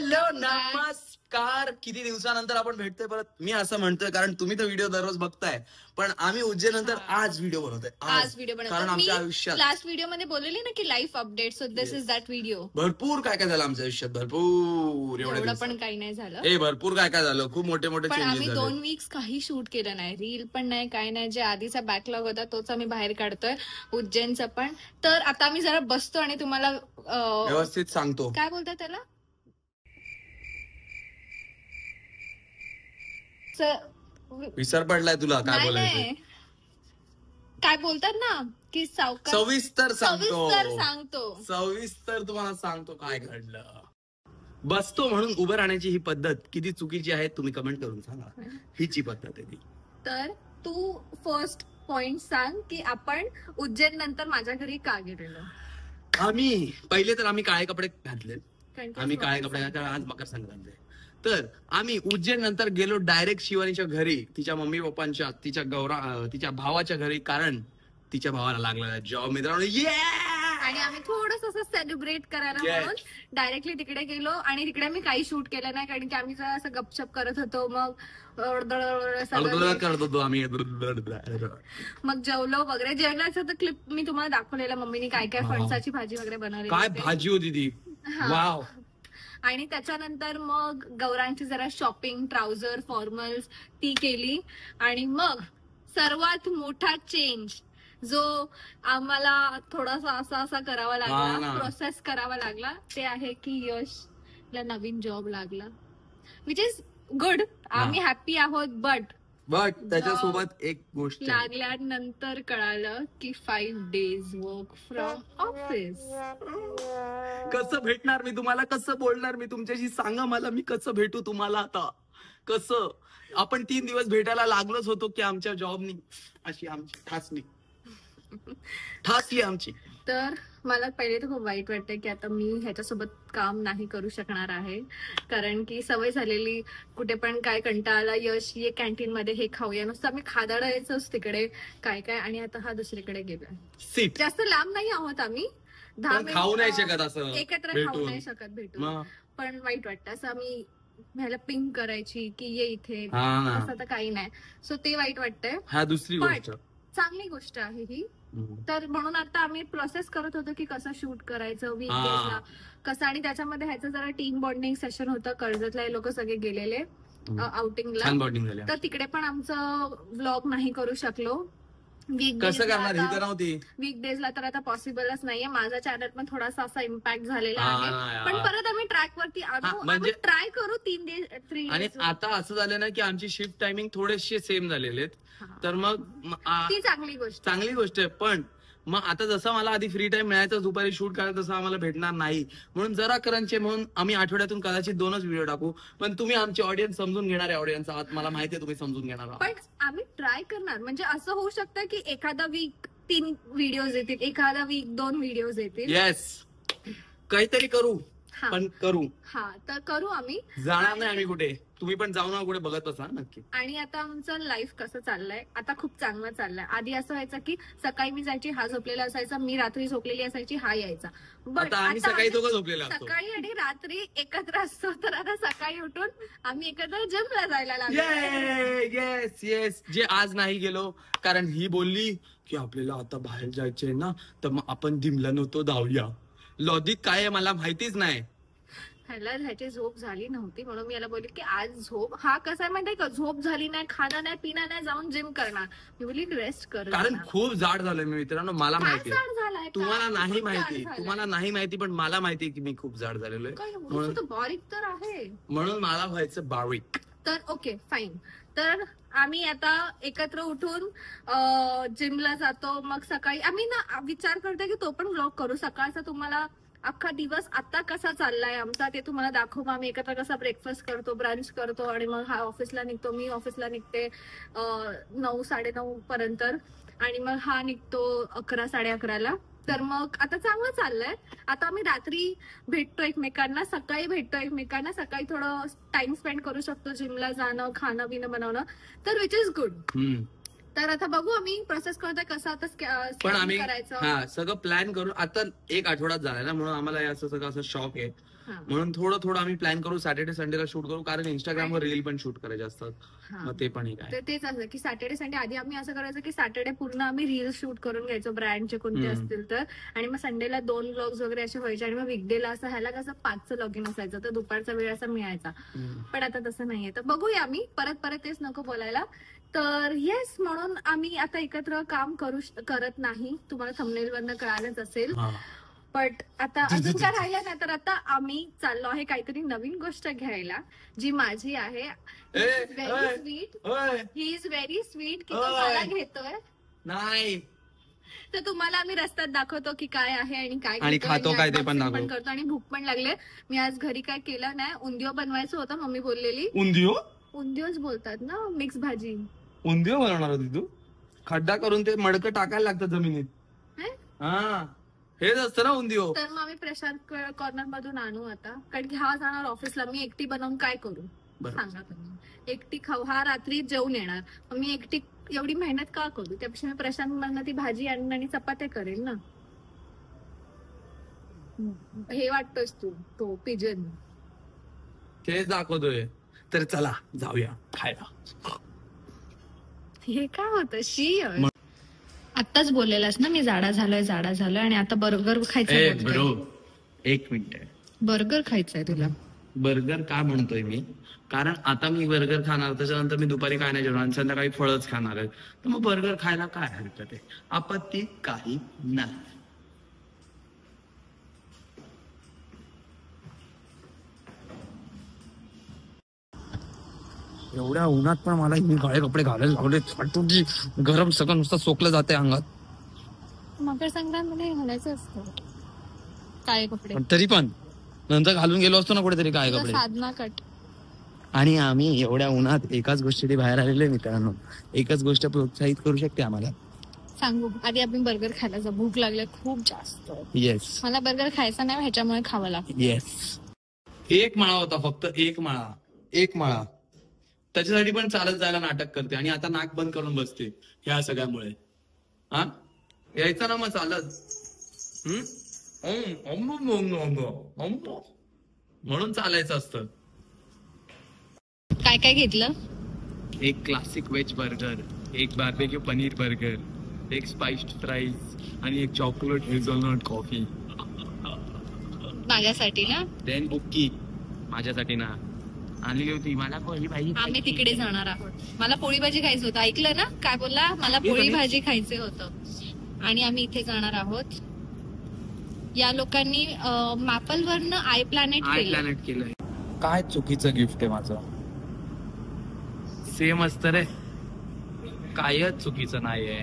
Hello नमस्कार. किती दिवसानंतर आपण भेटतोय परत. मी असं म्हणतोय कारण तुम्ही तर व्हिडिओ दररोज बघताय, पण आम्ही उज्जैन नंतर आज व्हिडिओ बनवतोय. आज व्हिडिओ कारण आमच्या आयुष्यात लास्ट व्हिडिओ मध्ये बोललेली ना की life update. So this is that video. भरपूर काय काय झालं आमच्या आयुष्यात. भरपूर एवढं पण काही नाही झालं. भरपूर काय काय झालं. खूप मोठे मोठे पण चेंजेस आम्ही झाले. 2 वीक्स काही शूट केलं नाही. रील पण नाही, काय नाही. जे आधीचा बॅकलॉग होता तोच आम्ही बाहेर काढतोय, उज्जैनचा पण. तर आता आम्ही जरा बसतो आणि तुम्हाला व्यवस्थित सांगतो. काय बोलतात त्याला, विसर पडलाय तुला काय बोलायचं. काय बोलतात ना की सविस्तर सांगतो. सविस्तर तुम्हाला सांगतो काय घडलं. बसतो म्हणून उभं राहण्याची ही पद्धत किती चुकीची आहे तुम्ही कमेंट करून सांगा. हीची पद्धत आहे ती. तर तू फर्स्ट पॉइंट सांग की आपण उज्जैन नंतर माझ्या घरी का गेलेलो. आम्ही पहिले तर आम्ही काळे कपडे घातले. आम्ही काळे कपडे घातले. आज मकर संक्रांत आहे. तर आम्ही उज्जैन नंतर गेलो डायरेक्ट शिवानीच्या घरी, तिच्या मम्मी पप्पांच्या, तिच्या भावाच्या घरी. कारण तिच्या भावाला लागला जॉब. मित्रांनो आणि आम्ही थोडस असं सेलिब्रेट करायला म्हणून डायरेक्टली तिकडे गेलो. आणि तिकडे आम्ही काही शूट केलं नाही कारण की आम्ही जरा असं गपशप करत होतो. मग करत होतो आम्ही. मग जेवलो वगैरे. जेवणाचं तर क्लिप मी तुम्हाला दाखवलेलं. मम्मीने काय काय फणसाची भाजी वगैरे बनवली. काय भाजी होती ती. वाव. आणि त्याच्यानंतर मग गौरांची जरा शॉपिंग, ट्राउझर, फॉर्मल्स ती केली. आणि मग सर्वात मोठा चेंज जो आम्हाला थोडासा असा करावा लागला, प्रोसेस करावा लागला, ते आहे की यशला नवीन जॉब लागला. Which is good. आम्ही हॅपी आहोत. बट त्याच्यासोबत एक गोष्ट लागल्यानंतर कळालं की 5 days वर्क फ्रॉम ऑफिस. कसं भेटणार मी तुम्हाला, कसं बोलणार मी तुमच्याशी, सांगा मला. मी कसं भेटू तुम्हाला आता. कसं आपण 3 दिवस भेटायला लागलोच होतो की आमच्या जॉबनी अशी आमची ठासली आमची. तर मला पहिले तर खूप वाईट वाटतंय की आता मी ह्याच्यासोबत काम नाही करू शकणार आहे. कारण की सवय झालेली. कुठे पण काय कंटाळा, यश ये कॅन्टीन मध्ये हे खाऊया, नुसतं आम्ही खादाडायचंच तिकडे काय काय. आणि आता हा दुसरीकडे गेला. जास्त लांब नाही आहोत आम्ही. 10 मिनिट खाऊ नाही शकत असं एकत्र खाऊ नाही शकत भेटून. पण वाईट वाटतं असं. आम्ही ह्याला पिंक करायची की ये इथे, असं तर काही नाही. सो ते वाईट वाटतंय. हा दुसरी गोष्ट. चांगली गोष्ट आहे ही. तर म्हणून आता आम्ही प्रोसेस करत होतो की कसं शूट करायचं वीकडेजला कसं. आणि त्याच्यामध्ये ह्याचं जरा टीम बॉन्डिंग सेशन होतं. कर्जतला हे लोक सगळे गेलेले आउटिंगला. तर तिकडे पण आमचं व्लॉग नाही करू शकलो. वीकडेजला तर आता पॉसिबलच नाहीये. माझा चॅनल पण थोडासा असा इम्पॅक्ट झालेला आहे. पण परत आम्ही ट्रॅक वरती म्हणजे ट्राय करू 3 days. आणि आता असं झालं ना की आमची शिफ्ट टायमिंग थोडेसे सेम झालेले आहेत. तर मग ती चांगली गोष्ट आहे. पण मग आता जसं मला आधी फ्री टाइम मिळायचा दुपारी शूट करायचं, तसं आम्हाला भेटणार नाही. म्हणून जरा करंचे म्हणून आम्ही आठवड्यातून कदाचित 2च व्हिडिओ टाकू. पण तुम्ही आमची ऑडियन्स समजून घेणारे ऑडियन्स आहात. मला माहिती आहे तुम्ही समजून घेणार आहात. पण आम्ही ट्राय करणार. म्हणजे असं होऊ शकतं की एखादा वीक 3 व्हिडिओज येतील, एखादा वीक 2 व्हिडिओज येतील. येस, काहीतरी करू. पण करू. तर करू आम्ही. जाणार नाही आम्ही कुठे. तुम्ही पण जाऊ ना कुठे, बघत असा नक्की. आणि आता आमचं लाईफ कसं चाललंय, आता खूप चांगलं चाललंय. आधी असं व्हायचं की सकाळी मी जायची, हा झोपलेला असायचा, मी रात्री झोपलेली असायची, हा यायचा. बट आम्ही सकाळी दोघं झोपलेला असतो. सकाळी आणि रात्री एकत्र असतो. तर आता सकाळी उठून आम्ही एकत्र जिमला जायला लागलो. Yes yes. जे आज नाही गेलो कारण ही बोलली की आपल्याला आता बाहेर जायचंय ना, तर मग आपण जिमला नव्हतो धावूया. लॉजिक काय आहे मला माहितीच नाही. ह्याला ह्याची झोप झाली नव्हती म्हणून मी याला बोलली की आज झोप. हा कसा आहे माहितीये का, झोप झाली नाही, खाणं नाही, पिणं नाही, जाऊन जिम करणार. मी बोलली रेस्ट कर. कारण खूप जाड झालोय मी मित्रांनो. मला माहिती आहे, तुम्हाला नाही माहिती पण मला माहिती आहे की मी खूप जाड झालेलो आहे. म्हणून बारीक तर आहे, म्हणून मला व्हायचं बारीक. तर ओके फाईन. तर आम्ही आता एकत्र उठून जिमला जातो. मग सकाळी आम्ही ना विचार करतो की तो पण व्लॉग करू. सकाळचा तुम्हाला अख्खा दिवस आता कसा चाललाय आमचा ते तुम्हाला दाखवू. आम्ही एकत्र कसा ब्रेकफास्ट करतो, ब्रंच करतो. आणि मग हा ऑफिसला निघतो, मी ऑफिसला निघते 9, 9:30 पर्यंत. आणि मग हा निघतो 11, 11:30ला. तर मग आता चांगलं चाललंय. आता आम्ही रात्री भेटतो एकमेकांना, सकाळी भेटतो एकमेकांना. सकाळी थोडं टाइम स्पेंड करू शकतो, जिमला जाणं, खाणं पिणं बनवणं. तर विच इज गुड. तर आता बघू आम्ही प्रोसेस करतोय कसं आता करायचं. सगळं प्लॅन करून आता 1 आठवड्यात झालाय ना, म्हणून आम्हाला असं सगळं असं शॉक आहे. म्हणून थोडं थोडं आम्ही प्लॅन करू, सॅटर्डे संडेला शूट करू, कारण इंस्टाग्रामवर रील पण शूट करायचे असतात. मग ते पण तेच असं की सॅटर्डे संडे आधी आम्ही असं करायचं की सॅटर्डे पूर्ण आम्ही रील शूट करून घ्यायचो ब्रँडचे कोणते असतील तर, आणि मग संडेला 2 व्लॉग्स वगैरे असे व्हायचे, आणि मग वीकडेला असं ह्याला कसं 5चं लॉगिन असायचं तर दुपारचा वेळ असा मिळायचा. पण आता तसं नाहीये, तर बघूया आम्ही परत तेच नको बोलायला. तर येस, म्हणून आम्ही आता एकत्र काम करत नाही, तुम्हाला थंबनेल वरनं कळालंच असेल. बट आता अजून काय राहिलं नाही, तर आता आम्ही चाललो आहे काहीतरी नवीन गोष्ट घ्यायला, जी माझी आहे. Very sweet, he is very sweet की तो मला घेतोय. नाही तर तुम्हाला आम्ही रस्त्यात दाखवतो की काय आहे आणि काय खातो काय ते पण करतो. आणि भूक पण लागले. मी आज घरी काय केलं नाही, उंदियो बनवायचं होतं, मम्मी बोललेली. उंदियोच बोलतात ना, मिक्स भाजी. उंदियो बनवणार होती तू? खड्डा करून ते मडकं टाकायला लागतं जमिनीत. हा, हेच असतं ना उंदियो. तर मग आम्ही प्रशांत कॉर्नर मधून आणू आता, कारण की हा जाणार ऑफिसला. मी एकटी बनवून काय करू सांगा तुम्ही. एकटी खाऊ, हा रात्री जेवून येणार, मग मी एकटी एवढी मेहनत का करू. त्यापेक्षा मी प्रशांत मधनं ती भाजी आणून आणि चपात्या करेल ना. हे वाटतोस तू तो पिजन, तेच दाखवतोय. तर चला जाऊया खायला. हे काय होतं शी. आत्ताच बोललेलास ना मी जाडा झालोय आणि आता बर्गर खायचंय. ब्रो, 1 मिनिट, बर्गर खायचंय तुला? बर्गर का म्हणतोय मी, कारण आता मी बर्गर खाणार, त्याच्यानंतर मी दुपारी काय नाही जेवणार आणि संध्याकाळी फळच खाणार आहे. तर मग बर्गर खायला काय हरकत आहे, आपत्ती काही नाही. एवढ्या उन्हात पण मला काळे कपडे घालायला लावले, की गरम सगळं नुसतं सोकलं जाते अंगात. मकर संक्रांत घालायचं असतं काळे कपडे, तरी पण नंतर घालून गेलो असतो ना कुठेतरी काळे कपडे. साधना कट. आणि आम्ही एवढ्या उन्हात एकाच गोष्टी बाहेर आलेले मित्रांनो, एकच गोष्ट प्रोत्साहित करू शकते आम्हाला. सांगू, आधी आपण बर्गर खायला जा, भूक लागली खूप जास्त. येस, मला बर्गर खायचा नाही, ह्याच्यामुळे खावं लागतं. येस. 1 माळा होता फक्त, 1 माळा. त्याच्यासाठी पण चालत जायला नाटक करते, आणि आता नाक बंद करून बसते ह्या सगळ्यामुळे. हा, यायचा ना मग चालत. म्हणून चालायचं असतं. काय काय घेतलं? 1 classic veg burger, 1 barbecue paneer burger, 1 spiced fries आणि 1 चॉकलेट हेझलनट कॉफी. माझ्यासाठी ना? देन बुक्की माझ्यासाठी ना आणली होती. मला पोळी भाजी. आम्ही तिकडे जाणार आहोत. मला पोळी भाजी खायचं होतं, ऐकलं ना काय बोलला? मला पोळी भाजी खायचं होतं, आणि आम्ही इथे जाणार आहोत. या लोकांनी मॅपल वरनं आय प्लॅनेट केलंय. काय चुकीचं गिफ्ट आहे माझं. सेम असतं रे, कायच चुकीचं नाहीये.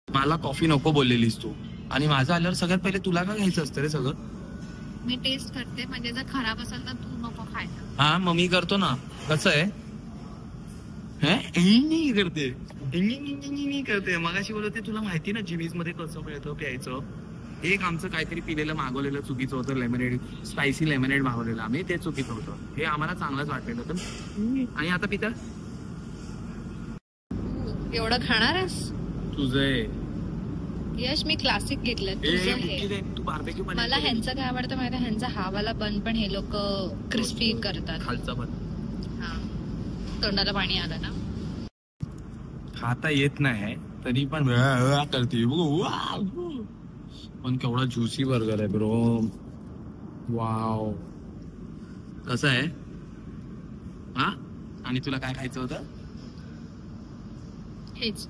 मला कॉफी नको बोललेलीस तू, आणि माझं आल्यावर सगळ्यात पहिले तुला का घ्यायचं असतं रे सगळं. मी टेस्ट करते, म्हणजे जर खराब असेल तर तू नको खायला. हा, मग मी करतो ना. कसं आहे करते मगाशी बोलते. तुला माहिती ना जिवीज मध्ये कसं मिळतं प्यायचं. एक आमचं काहीतरी पिलेलं मागवलेलं चुकीचं होतं, लेमनेड, स्पायसी लेमनेड मागवलेलं आम्ही, ते चुकीचं होतं. हे आम्हाला चांगलंच वाटलेलं होतं. आणि आता पिता एवढं खाणार आहेस तुझं. यश, मी क्लासिक घेतलं. तू बार्बेक्यू. मला ह्यांचं काय आवडतं माहिती आहे? ह्यांचा हावाला बन पण हे लोक क्रिस्पी करतात. खालचा बन. हा, तोंडाला पाणी आलं ना. खाता येत नाही तरी पण करते. पण केवढा ज्युसी बर्गर आहे ब्रो. वाव, कसं आहे. हा, आणि तुला काय खायचं होतं? हेच,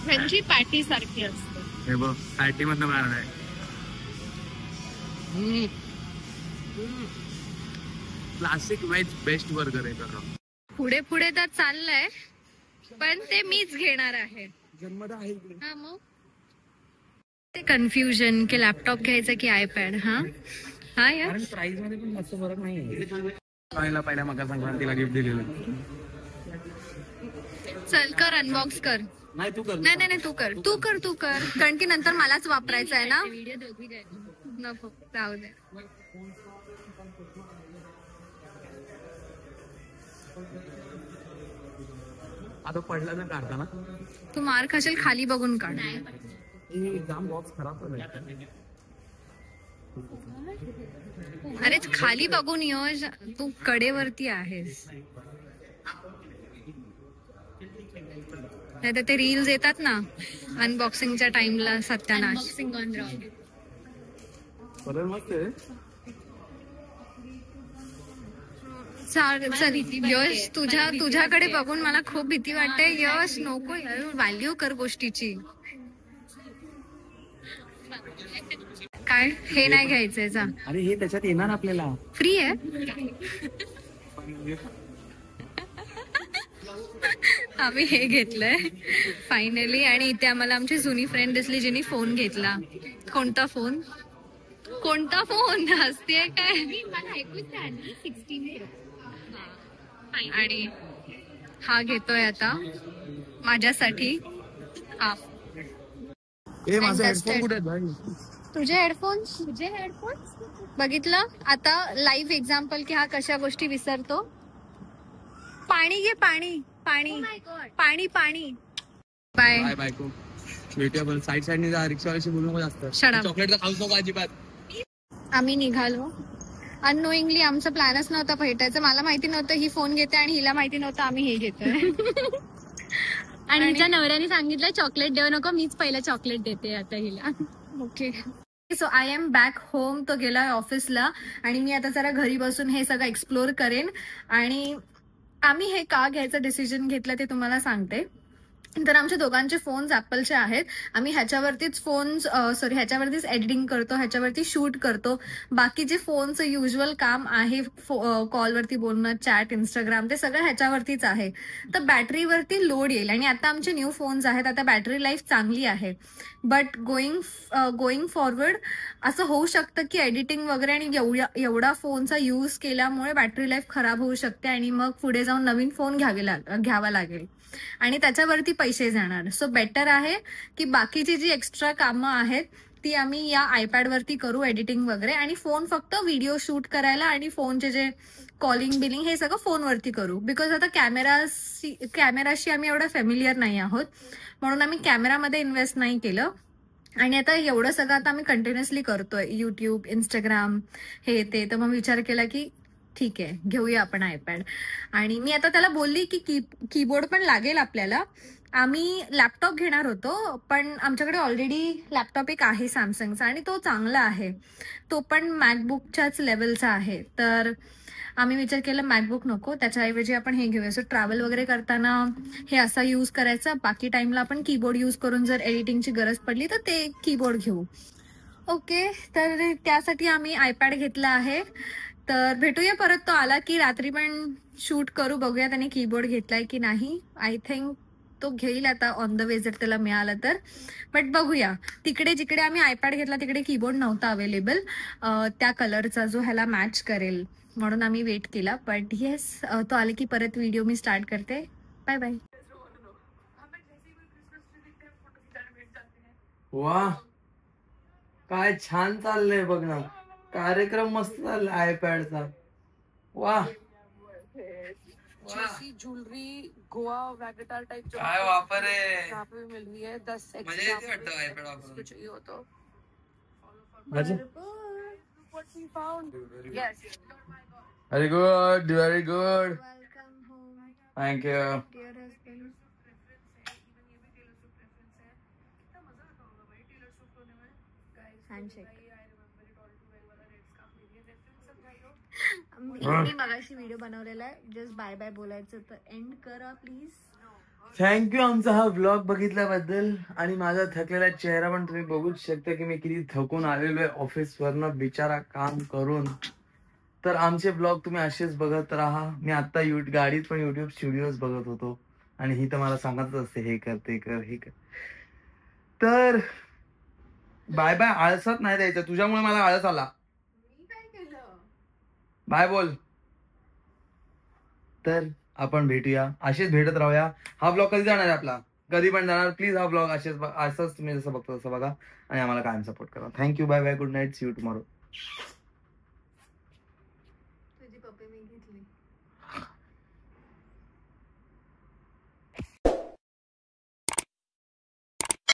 ह्यांची पॅटी सारखी असते. हे बघ, पॅटी मधनं मारणार आहे. क्लासिक व्हेज बेस्ट बर्गर आहे. पुढे पुढे तर चाललंय, पण ते मीच घेणार आहे. हा, मग ते कन्फ्युजन की लॅपटॉप घ्यायचा की आयपॅड. हा यार, प्राइस मध्ये पण जास्त फरक नाही. पहिल्या मकर संक्रांतीला गिफ्ट दिलेलं. चल कर, अनबॉक्स कर. नाही तू कर. नाही तू कर, कारण की नंतर मलाच वापरायचं आहे ना. नको, राहू दे. आता पडला ना काढताना. तू मार खाशील, खाली बघून काढ. जाम बॉक्स खराब अरे खाली बघून यश, तू कडेवरती आहेस. नाही तर ते रील्स येतात ना अनबॉक्सिंगच्या टाइमला, सत्यानाश. चल यश, तुझ्याकडे बघून मला खूप भीती वाटते. यश नको, व्हॅल्यू कर गोष्टीची. काय हे नाही घ्यायचंय जा. अरे हे त्याच्यात येणार आपल्याला, फ्री आहे. आम्ही हे घेतलंय फायनली. आणि इथे आम्हाला आमची जुनी फ्रेंड दिसली जिने फोन घेतला. कोणता फोन हसतेय काय. आणि हा घेतोय आता माझ्यासाठी. हा माझे हेडफोन कुठे आहेत? तुझे हेडफोन्स बघितलं आता लाईव्ह एक्झाम्पल की हा कशा गोष्टी विसरतो. पाणी घे, पाणी. बाय बायको. भेटूया साईडने जा. रिक्षावाल्याशी बोलू नको जास्त. चॉकलेट तर खाऊच नको अजिबात. आम्ही निघालो अननोईंगली. आमचा प्लॅनच नव्हता भेटायचं. मला माहिती नव्हतं ही फोन घेते आणि हिला माहिती नव्हतं आम्ही हे घेतोय. आणि हिच्या नवऱ्याने सांगितलं चॉकलेट देऊ नको, मीच पहिलं चॉकलेट देते आता हिला. Okay. So I am back home. तो गेलाय ऑफिसला आणि मी आता जरा घरी बसून हे सगळं एक्सप्लोर करेन. आणि आम्ही हे का घ्यायचं डिसिजन घेतलं ते तुम्हाला सांगते. तर आमच्या दोघांचे फोन्स ऍपलचे आहेत. आम्ही ह्याच्यावरतीच एडिटिंग करतो, ह्याच्यावरती शूट करतो. बाकी जे फोनचं युज्युअल काम आहे, कॉलवरती बोलणं, चॅट, इंस्टाग्राम, ते सगळं ह्याच्यावरतीच आहे. तर बॅटरीवरती लोड येईल. आणि आता आमचे न्यू फोन्स आहेत, आता बॅटरी लाईफ चांगली आहे. बट गोईंग फॉरवर्ड असं होऊ शकतं की एडिटिंग वगैरे आणि एवढा फोनचा यूज केल्यामुळे बॅटरी लाईफ खराब होऊ शकते आणि मग पुढे जाऊन नवीन फोन घ्यावा लागेल आणि त्याच्यावरती पैसे जाणार. सो बेटर आहे की बाकीची जी एक्स्ट्रा कामं आहेत ती आम्ही या आयपॅडवरती करू, एडिटिंग वगैरे. आणि फोन फक्त व्हिडिओ शूट करायला आणि फोनचे जे कॉलिंग बिलिंग हे सगळं फोनवरती करू. बिकॉज आता कॅमेराशी आम्ही एवढं फेमिलियर नाही आहोत, म्हणून आम्ही कॅमेरामध्ये इन्व्हेस्ट नाही केलं. आणि आता एवढं सगळं आता आम्ही कंटिन्युअसली करतोय, युट्यूब, इंस्टाग्राम, हे ते. तर मग विचार केला की ठीक आहे घेऊया आपण आयपॅड. आणि मी आता त्याला बोलली की कीबोर्ड पण लागेल आपल्याला. आम्ही लॅपटॉप घेणार होतो पण आमच्याकडे ऑलरेडी लॅपटॉप एक आहे सॅमसंगचा आणि तो चांगला आहे, तो पण मॅकबुकच्याच लेवलचा आहे. तर आम्ही विचार केला मॅकबुक नको, त्याच्याऐवजी आपण हे घेऊया. सो ट्रॅव्हल वगैरे करताना हे असा यूज करायचा, बाकी टाइमला आपण कीबोर्ड यूज करून जर एडिटिंगची गरज पडली तर ते कीबोर्ड घेऊ. ओके, तर त्यासाठी आम्ही आयपॅड घेतला आहे. तर भेटूया परत, तो आला की रात्री पण शूट करू, बघूया त्याने कीबोर्ड घेतलाय की नाही. आय थिंक तो घेईल आता ऑन द वे जर त्याला मिळाला तर. बट बघूया. तिकडे जिकडे आम्ही आयपॅड घेतला तिकडे कीबोर्ड नव्हता अवेलेबल त्या कलरचा जो ह्याला मॅच करेल, म्हणून आम्ही वेट केला. बट येस, तो आले की परत व्हिडिओ मी स्टार्ट करते. Bye bye. वा, काय छान चाललंय बघ ना, कार्यक्रम मस्त चाललाय आयपॅडचा. वा, ज्वेलरी गोवा वैगेटर टाइप जो काय वापर आहे यहाँ पे भी मिल रही है. 10 म्हणजे येते वाटतं आयपॅड वापरून. कुछ चाहिए हो तो What we found. Yes. Very good, very good. Welcome home. Thank you. Dear husband. मी मगाशी व्हिडिओ बनवलेला आहे, जस्ट बाय बाय बोलायचं, तर एंड करा प्लीज. थँक्यू आमचा हा ब्लॉग बघितल्याबद्दल. आणि माझा थकलेला चेहरा पण तुम्ही बघूच शकता की मी किती थकून आलेलो आहे ऑफिसवरनं बिचारा काम करून. तर आमचे ब्लॉग तुम्ही असेच बघत राहा. मी आता गाडीत पण युट्यूब स्टुडिओज बघत होतो आणि ही तर मला सांगतच असते हे कर ते कर हे कर. तर बाय बाय आळसात नाही द्यायचं, तुझ्यामुळे मला आळस आला. बाय बोल. तर आपण भेटूया, असेच भेटत राहूया. हा ब्लॉग कधी जाणार आहे आपला, कधी पण जाणार. प्लीज हा ब्लॉग असंच तुम्ही जसं बघतो तसं बघा आणि आम्हाला कायम सपोर्ट करा. Thank you, bye bye, good night, see you tomorrow. तुझी पप्पी मी घेतली.